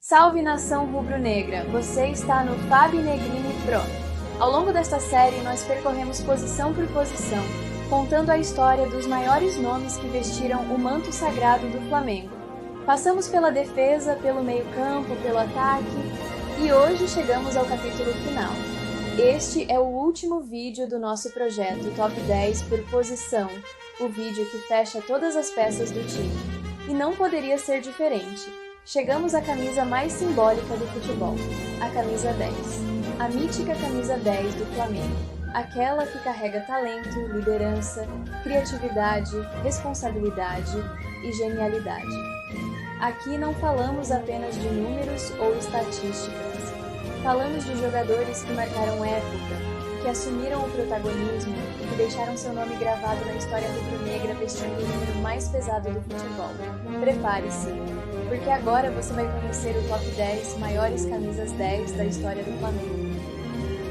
Salve nação rubro-negra, você está no Fabi Negrini Pro. Ao longo desta série nós percorremos posição por posição, contando a história dos maiores nomes que vestiram o manto sagrado do Flamengo. Passamos pela defesa, pelo meio-campo, pelo ataque e hoje chegamos ao capítulo final. Este é o último vídeo do nosso projeto Top 10 por posição, o vídeo que fecha todas as peças do time. E não poderia ser diferente. Chegamos à camisa mais simbólica do futebol, a camisa 10. A mítica camisa 10 do Flamengo. Aquela que carrega talento, liderança, criatividade, responsabilidade e genialidade. Aqui não falamos apenas de números ou estatísticas. Falamos de jogadores que marcaram época, que assumiram o protagonismo e que deixaram seu nome gravado na história rubro-negra vestindo o número mais pesado do futebol. Prepare-se, porque agora você vai conhecer o top 10 maiores camisas 10 da história do Flamengo.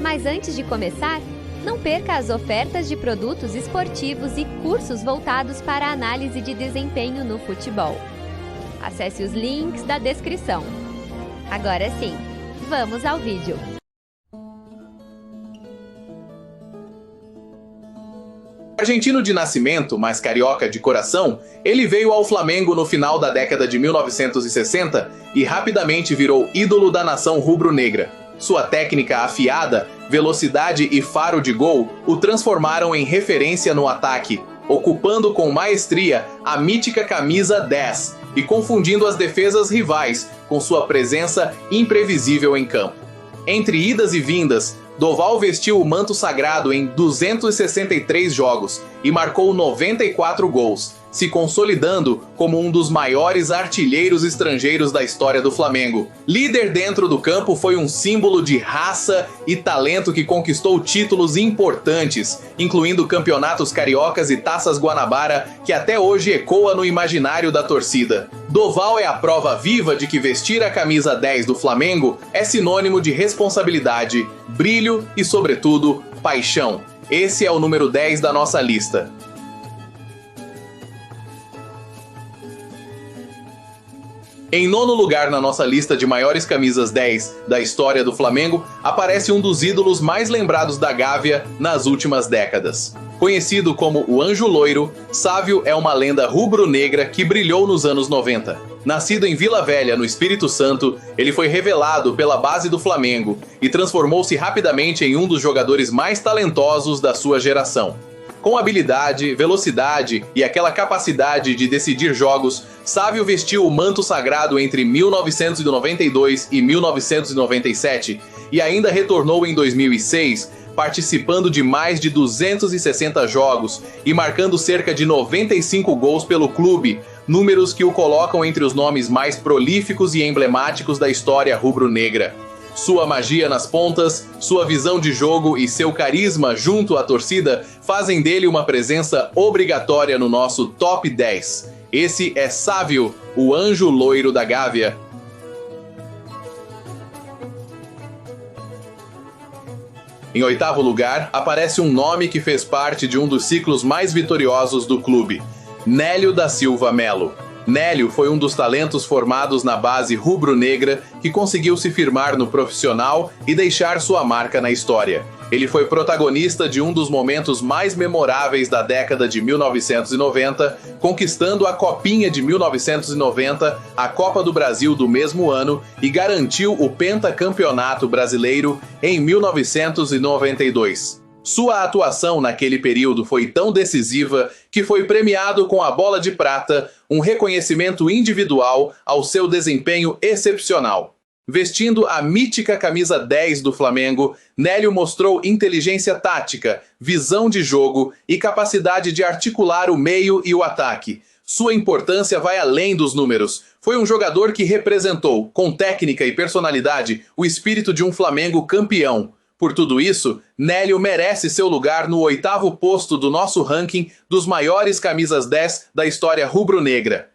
Mas antes de começar, não perca as ofertas de produtos esportivos e cursos voltados para a análise de desempenho no futebol. Acesse os links da descrição. Agora sim, vamos ao vídeo. Argentino de nascimento, mas carioca de coração, ele veio ao Flamengo no final da década de 1960 e rapidamente virou ídolo da nação rubro-negra. Sua técnica afiada, velocidade e faro de gol o transformaram em referência no ataque, ocupando com maestria a mítica camisa 10 e confundindo as defesas rivais com sua presença imprevisível em campo. Entre idas e vindas, Doval vestiu o manto sagrado em 263 jogos e marcou 94 gols, se consolidando como um dos maiores artilheiros estrangeiros da história do Flamengo. Líder dentro do campo, foi um símbolo de raça e talento que conquistou títulos importantes, incluindo campeonatos cariocas e taças Guanabara, que até hoje ecoa no imaginário da torcida. Doval é a prova viva de que vestir a camisa 10 do Flamengo é sinônimo de responsabilidade, brilho e, sobretudo, paixão. Esse é o número 10 da nossa lista. Em nono lugar na nossa lista de maiores camisas 10 da história do Flamengo, aparece um dos ídolos mais lembrados da Gávea nas últimas décadas. Conhecido como o Anjo Loiro, Sávio é uma lenda rubro-negra que brilhou nos anos 90. Nascido em Vila Velha, no Espírito Santo, ele foi revelado pela base do Flamengo e transformou-se rapidamente em um dos jogadores mais talentosos da sua geração. Com habilidade, velocidade e aquela capacidade de decidir jogos, Sávio vestiu o manto sagrado entre 1992 e 1997 e ainda retornou em 2006, participando de mais de 260 jogos e marcando cerca de 95 gols pelo clube, números que o colocam entre os nomes mais prolíficos e emblemáticos da história rubro-negra. Sua magia nas pontas, sua visão de jogo e seu carisma junto à torcida fazem dele uma presença obrigatória no nosso Top 10. Esse é Sávio, o Anjo Loiro da Gávea. Em oitavo lugar, aparece um nome que fez parte de um dos ciclos mais vitoriosos do clube, Nélio da Silva Melo. Nélio foi um dos talentos formados na base rubro-negra que conseguiu se firmar no profissional e deixar sua marca na história. Ele foi protagonista de um dos momentos mais memoráveis da década de 1990, conquistando a Copinha de 1990, a Copa do Brasil do mesmo ano e garantiu o pentacampeonato brasileiro em 1992. Sua atuação naquele período foi tão decisiva que foi premiado com a Bola de Prata, um reconhecimento individual ao seu desempenho excepcional. Vestindo a mítica camisa 10 do Flamengo, Nélio mostrou inteligência tática, visão de jogo e capacidade de articular o meio e o ataque. Sua importância vai além dos números. Foi um jogador que representou, com técnica e personalidade, o espírito de um Flamengo campeão. Por tudo isso, Nélio merece seu lugar no 8º posto do nosso ranking dos maiores camisas 10 da história rubro-negra.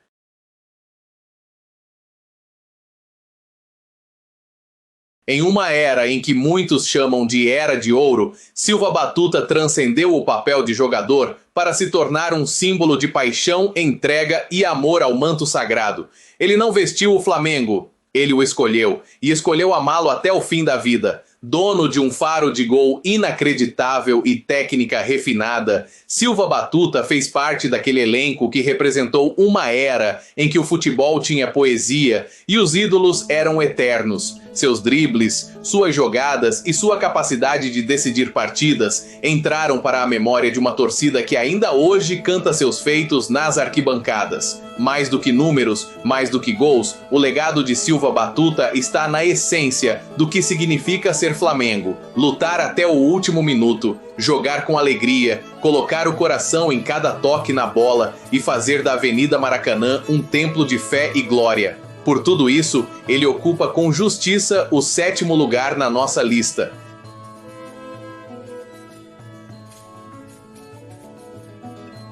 Em uma era em que muitos chamam de Era de Ouro, Silva Batuta transcendeu o papel de jogador para se tornar um símbolo de paixão, entrega e amor ao manto sagrado. Ele não vestiu o Flamengo Ele o escolheu, e escolheu amá-lo até o fim da vida. Dono de um faro de gol inacreditável e técnica refinada, Silva Batuta fez parte daquele elenco que representou uma era em que o futebol tinha poesia e os ídolos eram eternos. Seus dribles, suas jogadas e sua capacidade de decidir partidas entraram para a memória de uma torcida que ainda hoje canta seus feitos nas arquibancadas. Mais do que números, mais do que gols, o legado de Silva Batuta está na essência do que significa ser Flamengo, lutar até o último minuto, jogar com alegria, colocar o coração em cada toque na bola e fazer da Avenida Maracanã um templo de fé e glória. Por tudo isso, ele ocupa com justiça o 7º lugar na nossa lista.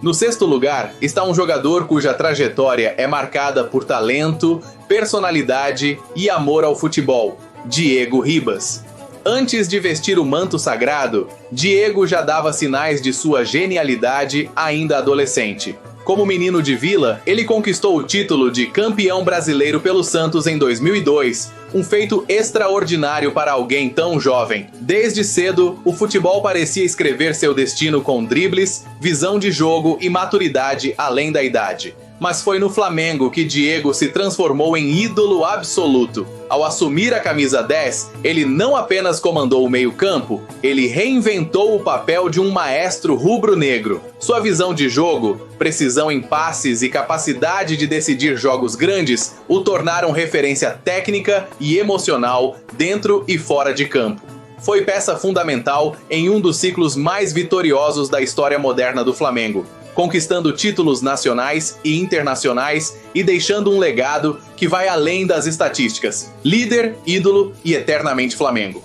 No 6º lugar está um jogador cuja trajetória é marcada por talento, personalidade e amor ao futebol, Diego Ribas. Antes de vestir o manto sagrado, Diego já dava sinais de sua genialidade ainda adolescente. Como menino de vila, ele conquistou o título de campeão brasileiro pelo Santos em 2002, um feito extraordinário para alguém tão jovem. Desde cedo, o futebol parecia escrever seu destino com dribles, visão de jogo e maturidade além da idade. Mas foi no Flamengo que Diego se transformou em ídolo absoluto. Ao assumir a camisa 10, ele não apenas comandou o meio-campo, ele reinventou o papel de um maestro rubro-negro. Sua visão de jogo, precisão em passes e capacidade de decidir jogos grandes o tornaram referência técnica e emocional dentro e fora de campo. Foi peça fundamental em um dos ciclos mais vitoriosos da história moderna do Flamengo, conquistando títulos nacionais e internacionais e deixando um legado que vai além das estatísticas. Líder, ídolo e eternamente Flamengo.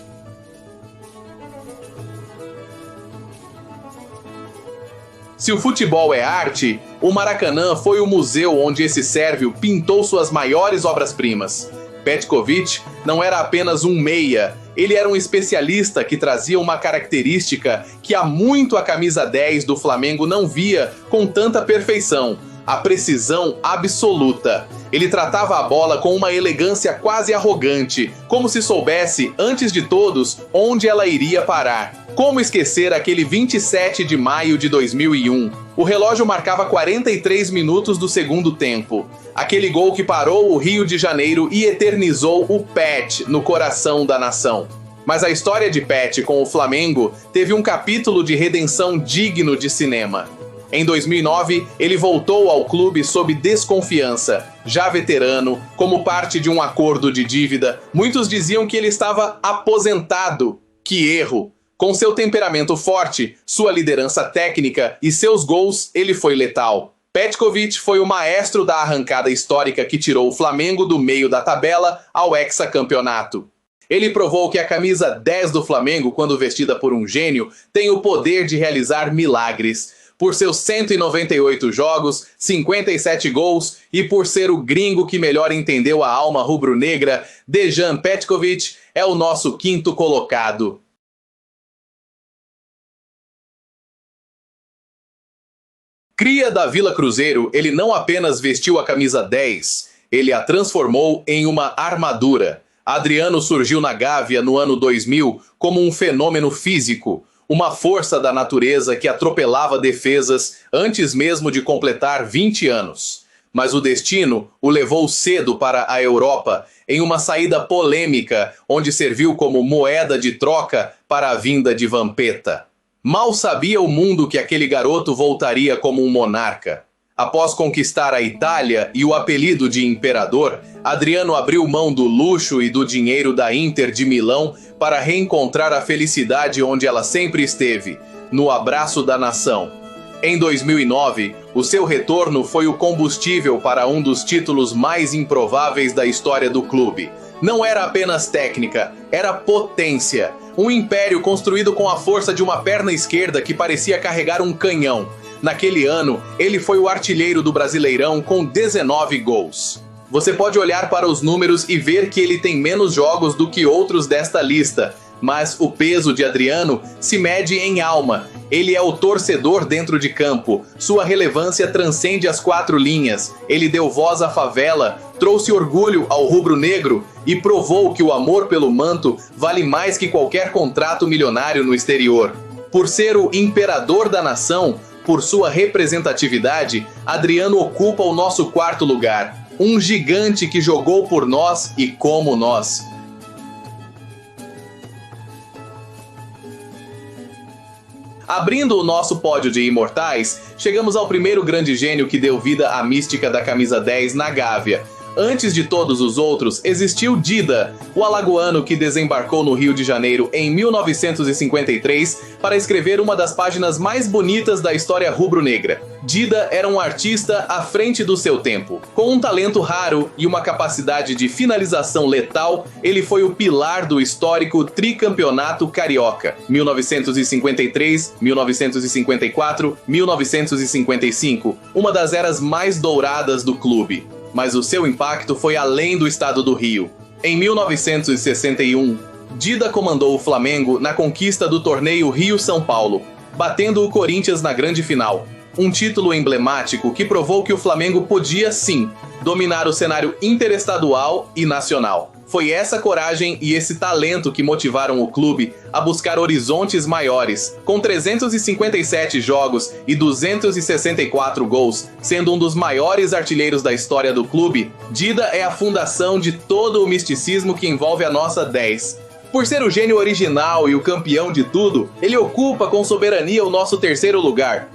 Se o futebol é arte, o Maracanã foi o museu onde esse sérvio pintou suas maiores obras-primas. Petković não era apenas um meia, ele era um especialista que trazia uma característica que há muito a camisa 10 do Flamengo não via com tanta perfeição: a precisão absoluta. Ele tratava a bola com uma elegância quase arrogante, como se soubesse, antes de todos, onde ela iria parar. Como esquecer aquele 27 de maio de 2001? O relógio marcava 43 minutos do segundo tempo. Aquele gol que parou o Rio de Janeiro e eternizou o Pet no coração da nação. Mas a história de Pet com o Flamengo teve um capítulo de redenção digno de cinema. Em 2009, ele voltou ao clube sob desconfiança. Já veterano, como parte de um acordo de dívida, muitos diziam que ele estava aposentado. Que erro! Com seu temperamento forte, sua liderança técnica e seus gols, ele foi letal. Petković foi o maestro da arrancada histórica que tirou o Flamengo do meio da tabela ao hexacampeonato. Ele provou que a camisa 10 do Flamengo, quando vestida por um gênio, tem o poder de realizar milagres. Por seus 198 jogos, 57 gols e por ser o gringo que melhor entendeu a alma rubro-negra, Dejan Petković é o nosso 5º colocado. Cria da Vila Cruzeiro, ele não apenas vestiu a camisa 10, ele a transformou em uma armadura. Adriano surgiu na Gávea no ano 2000 como um fenômeno físico, uma força da natureza que atropelava defesas antes mesmo de completar 20 anos. Mas o destino o levou cedo para a Europa, em uma saída polêmica, onde serviu como moeda de troca para a vinda de Vampeta. Mal sabia o mundo que aquele garoto voltaria como um monarca. Após conquistar a Itália e o apelido de Imperador, Adriano abriu mão do luxo e do dinheiro da Inter de Milão para reencontrar a felicidade onde ela sempre esteve, no abraço da nação. Em 2009, o seu retorno foi o combustível para um dos títulos mais improváveis da história do clube. Não era apenas técnica, era potência. Um império construído com a força de uma perna esquerda que parecia carregar um canhão. Naquele ano, ele foi o artilheiro do Brasileirão com 19 gols. Você pode olhar para os números e ver que ele tem menos jogos do que outros desta lista, mas o peso de Adriano se mede em alma. Ele é o torcedor dentro de campo. Sua relevância transcende as 4 linhas. Ele deu voz à favela, trouxe orgulho ao rubro-negro e provou que o amor pelo manto vale mais que qualquer contrato milionário no exterior. Por ser o imperador da nação, por sua representatividade, Adriano ocupa o nosso 4º lugar. Um gigante que jogou por nós e como nós. Abrindo o nosso pódio de imortais, chegamos ao primeiro grande gênio que deu vida à mística da camisa 10 na Gávea. Antes de todos os outros, existiu Dida, o alagoano que desembarcou no Rio de Janeiro em 1953 para escrever uma das páginas mais bonitas da história rubro-negra. Dida era um artista à frente do seu tempo. Com um talento raro e uma capacidade de finalização letal, ele foi o pilar do histórico tricampeonato carioca, 1953, 1954, 1955, uma das eras mais douradas do clube. Mas o seu impacto foi além do estado do Rio. Em 1961, Dida comandou o Flamengo na conquista do torneio Rio-São Paulo, batendo o Corinthians na grande final. Um título emblemático que provou que o Flamengo podia, sim, dominar o cenário interestadual e nacional. Foi essa coragem e esse talento que motivaram o clube a buscar horizontes maiores. Com 357 jogos e 264 gols, sendo um dos maiores artilheiros da história do clube, Dida é a fundação de todo o misticismo que envolve a nossa 10. Por ser o gênio original e o campeão de tudo, ele ocupa com soberania o nosso 3º lugar.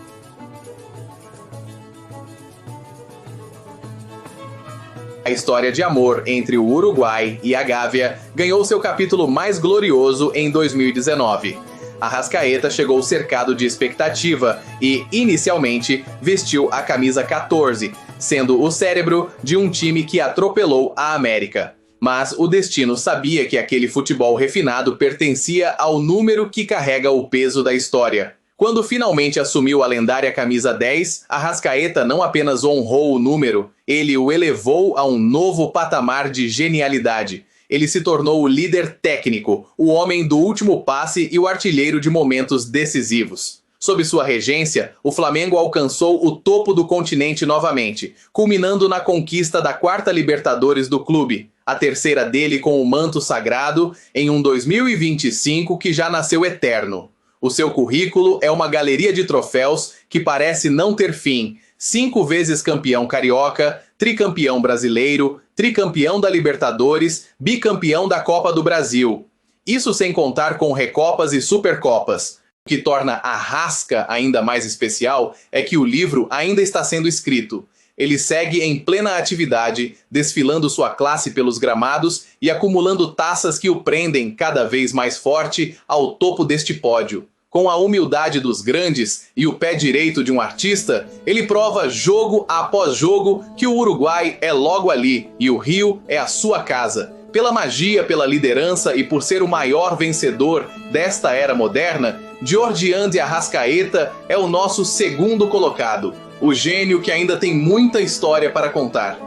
A história de amor entre o Uruguai e a Gávea ganhou seu capítulo mais glorioso em 2019. Arrascaeta chegou cercado de expectativa e, inicialmente, vestiu a camisa 14, sendo o cérebro de um time que atropelou a América. Mas o destino sabia que aquele futebol refinado pertencia ao número que carrega o peso da história. Quando finalmente assumiu a lendária camisa 10, Arrascaeta não apenas honrou o número, ele o elevou a um novo patamar de genialidade. Ele se tornou o líder técnico, o homem do último passe e o artilheiro de momentos decisivos. Sob sua regência, o Flamengo alcançou o topo do continente novamente, culminando na conquista da 4ª Libertadores do clube, a 3ª dele com o manto sagrado, em um 2025 que já nasceu eterno. O seu currículo é uma galeria de troféus que parece não ter fim. 5 vezes campeão carioca, tricampeão brasileiro, tricampeão da Libertadores, bicampeão da Copa do Brasil. Isso sem contar com Recopas e Supercopas. O que torna a Rasca ainda mais especial é que o livro ainda está sendo escrito. Ele segue em plena atividade, desfilando sua classe pelos gramados e acumulando taças que o prendem cada vez mais forte ao topo deste pódio. Com a humildade dos grandes e o pé direito de um artista, ele prova jogo após jogo que o Uruguai é logo ali e o Rio é a sua casa. Pela magia, pela liderança e por ser o maior vencedor desta era moderna, Giorgian de Arrascaeta é o nosso 2º colocado, o gênio que ainda tem muita história para contar.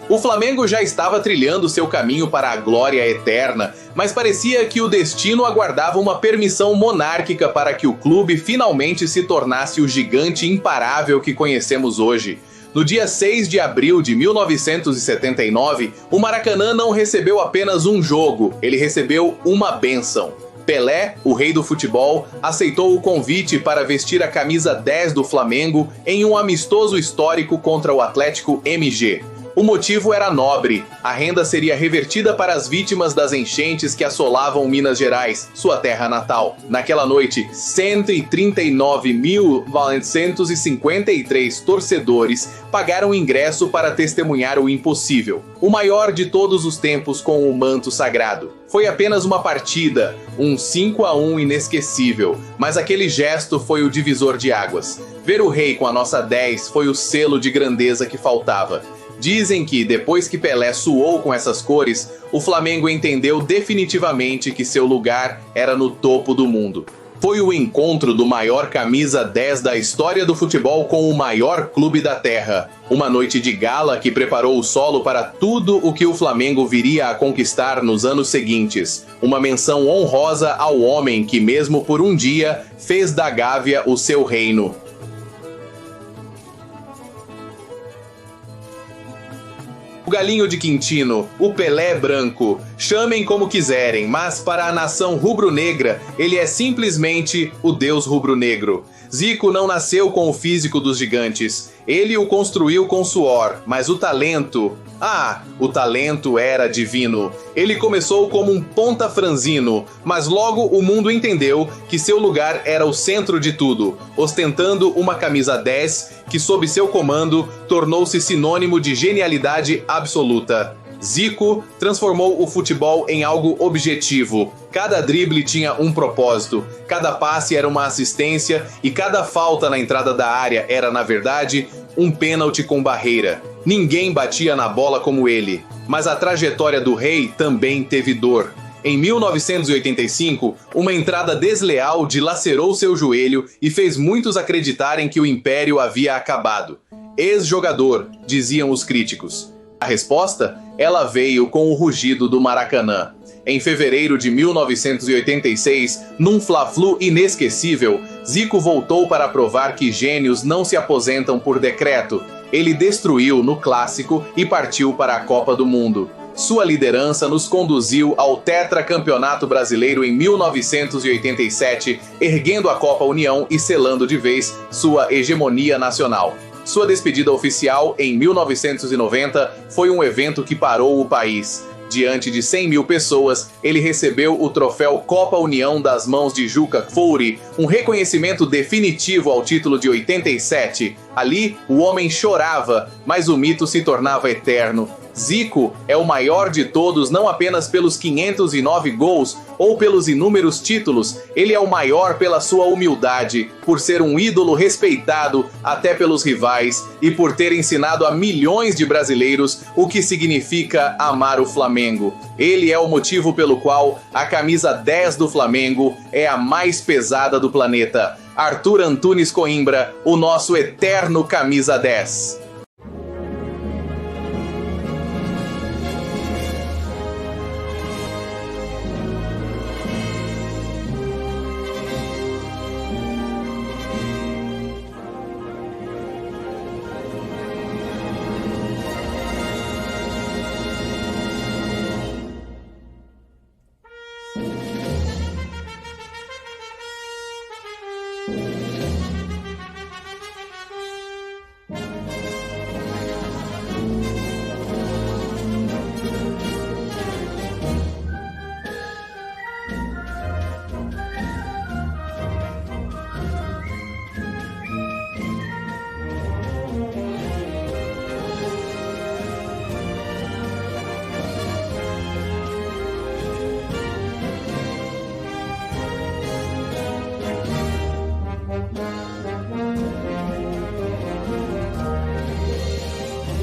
O Flamengo já estava trilhando seu caminho para a glória eterna, mas parecia que o destino aguardava uma permissão monárquica para que o clube finalmente se tornasse o gigante imparável que conhecemos hoje. No dia 6 de abril de 1979, o Maracanã não recebeu apenas um jogo, ele recebeu uma bênção. Pelé, o rei do futebol, aceitou o convite para vestir a camisa 10 do Flamengo em um amistoso histórico contra o Atlético MG. O motivo era nobre. A renda seria revertida para as vítimas das enchentes que assolavam Minas Gerais, sua terra natal. Naquela noite, 139.953 torcedores pagaram ingresso para testemunhar o impossível. O maior de todos os tempos com o manto sagrado. Foi apenas uma partida, um 5-1 inesquecível, mas aquele gesto foi o divisor de águas. Ver o rei com a nossa 10 foi o selo de grandeza que faltava. Dizem que, depois que Pelé suou com essas cores, o Flamengo entendeu definitivamente que seu lugar era no topo do mundo. Foi o encontro do maior camisa 10 da história do futebol com o maior clube da terra. Uma noite de gala que preparou o solo para tudo o que o Flamengo viria a conquistar nos anos seguintes. Uma menção honrosa ao homem que, mesmo por um dia, fez da Gávea o seu reino. O Galinho de Quintino, o Pelé branco, chamem como quiserem, mas para a nação rubro-negra, ele é simplesmente o Deus rubro-negro. Zico não nasceu com o físico dos gigantes, ele o construiu com suor, mas o talento... o talento era divino. Ele começou como um ponta franzino, mas logo o mundo entendeu que seu lugar era o centro de tudo, ostentando uma camisa 10 que, sob seu comando, tornou-se sinônimo de genialidade absoluta. Zico transformou o futebol em algo objetivo. Cada drible tinha um propósito, cada passe era uma assistência e cada falta na entrada da área era, na verdade, um pênalti com barreira. Ninguém batia na bola como ele, mas a trajetória do rei também teve dor. Em 1985, uma entrada desleal dilacerou seu joelho e fez muitos acreditarem que o império havia acabado. Ex-jogador, diziam os críticos. A resposta? Ela veio com o rugido do Maracanã. Em fevereiro de 1986, num Fla-Flu inesquecível, Zico voltou para provar que gênios não se aposentam por decreto. Ele destruiu no Clássico e partiu para a Copa do Mundo. Sua liderança nos conduziu ao tetracampeonato brasileiro em 1987, erguendo a Copa União e selando de vez sua hegemonia nacional. Sua despedida oficial, em 1990, foi um evento que parou o país. Diante de 100 mil pessoas, ele recebeu o troféu Copa União das mãos de Juca Kfouri, um reconhecimento definitivo ao título de 87. Ali, o homem chorava, mas o mito se tornava eterno. Zico é o maior de todos, não apenas pelos 509 gols ou pelos inúmeros títulos, ele é o maior pela sua humildade, por ser um ídolo respeitado até pelos rivais e por ter ensinado a milhões de brasileiros o que significa amar o Flamengo. Ele é o motivo pelo qual a camisa 10 do Flamengo é a mais pesada do planeta. Arthur Antunes Coimbra, o nosso eterno camisa 10.